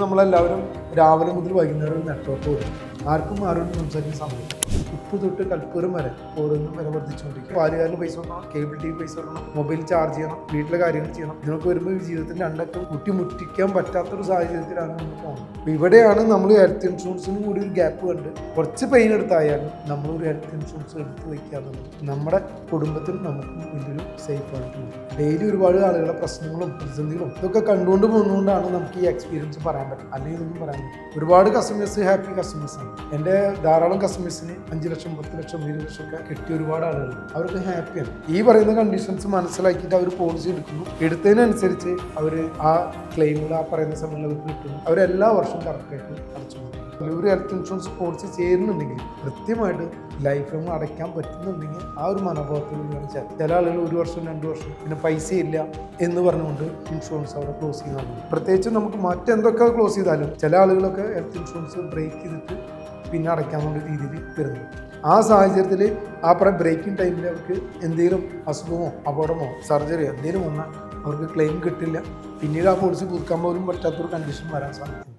നമ്മളെല്ലാവരും രാവിലെ മുതൽ വൈകുന്നേരം നെറ്റ്വർക്ക് കൊടുക്കും. ആർക്കും ആരോടും സംസാരിക്കാൻ സമയം. ഉപ്പ് തൊട്ട് കൽപ്പൂരം വരെ ഓരോന്നും വില വർദ്ധിച്ചുകൊണ്ടിരിക്കും. പാലുകാരന് പൈസ കൊടുക്കണം, കേബിൾ ടി വി പൈസ കൊടുക്കണം, മൊബൈൽ ചാർജ് ചെയ്യണം, വീട്ടിലെ കാര്യങ്ങൾ ചെയ്യണം. ഇതിനൊക്കെ വരുമ്പോൾ ജീവിതത്തിൽ രണ്ടക്കം മുട്ടിക്കാൻ പറ്റാത്തൊരു സാഹചര്യത്തിലാണ് നമ്മൾ പോകുന്നത്. അപ്പോൾ ഇവിടെയാണ് നമ്മൾ ഹെൽത്ത് ഇൻഷുറൻസിന് കൂടി ഒരു ഗ്യാപ്പ് കണ്ട് കുറച്ച് പെയിൻ എടുത്തായാലും നമ്മളൊരു ഹെൽത്ത് ഇൻഷുറൻസ് എടുത്ത് വയ്ക്കാന്നുള്ളത് നമ്മുടെ കുടുംബത്തിനും നമുക്കും വലിയൊരു സേഫ് ആയിട്ടുണ്ട്. ഡെയിലി ഒരുപാട് ആളുകളുടെ പ്രശ്നങ്ങളും പ്രതിസന്ധികളും ഇതൊക്കെ കണ്ടുകൊണ്ട് പോകുന്നതുകൊണ്ടാണ് നമുക്ക് ഈ എക്സ്പീരിയൻസ് പറയാൻ പറ്റും. അല്ലെങ്കിൽ ഇതൊന്നും പറയാൻ പറ്റും. ഒരുപാട് കസ്റ്റമേഴ്സ് ഹാപ്പി കസ്റ്റമേഴ്സാണ്. എൻ്റെ ധാരാളം കസ്റ്റമേഴ്സിന് 5 ലക്ഷം 10 ലക്ഷം 20 ലക്ഷം ഒക്കെ കിട്ടിയ ഒരുപാട് ആളുകൾ അവർക്ക് ഹാപ്പിയാണ്. ഈ പറയുന്ന കണ്ടീഷൻസ് മനസ്സിലാക്കിയിട്ട് അവർ പോളിസി എടുക്കുന്നു. എടുത്തതിനനുസരിച്ച് അവർ ആ ക്ലെയിമുകൾ ആ പറയുന്ന സമയങ്ങളിൽ അവർക്ക് കിട്ടുന്നു. അവരെല്ലാ വർഷവും കറക്റ്റായിട്ട് അടച്ചു. ഒരു ഹെൽത്ത് ഇൻഷുറൻസ് പോളിസി ചേരുന്നുണ്ടെങ്കിൽ കൃത്യമായിട്ട് ലൈഫ് ലോങ് അടയ്ക്കാൻ പറ്റുന്നുണ്ടെങ്കിൽ ആ ഒരു മനോഭാവത്തിൽ കാണിച്ചാൽ ചില ആളുകൾ 1 വർഷം 2 വർഷം പിന്നെ പൈസ ഇല്ല എന്ന് പറഞ്ഞുകൊണ്ട് ഇൻഷുറൻസ് അവിടെ ക്ലോസ് ചെയ്യുന്നതാണ്. പ്രത്യേകിച്ച് നമുക്ക് മറ്റെന്തൊക്കെ ക്ലോസ് ചെയ്താലും ചില ആളുകളൊക്കെ ഹെൽത്ത് ഇൻഷുറൻസ് ബ്രേക്ക് ചെയ്തിട്ട് പിന്നെ അടയ്ക്കാനുള്ള രീതിയിൽ വരുന്നത്. ആ സാഹചര്യത്തിൽ ആ ബ്രേക്കിംഗ് ടൈമിൽ അവർക്ക് എന്തെങ്കിലും അസുഖമോ അപകടമോ സർജറിയോ എന്തെങ്കിലും വന്നാൽ അവർക്ക് ക്ലെയിം കിട്ടില്ല. പിന്നീട് ആ പോളിസി പുതുക്കാൻ പോലും പറ്റാത്തൊരു കണ്ടീഷൻ വരാൻ സാധിക്കും.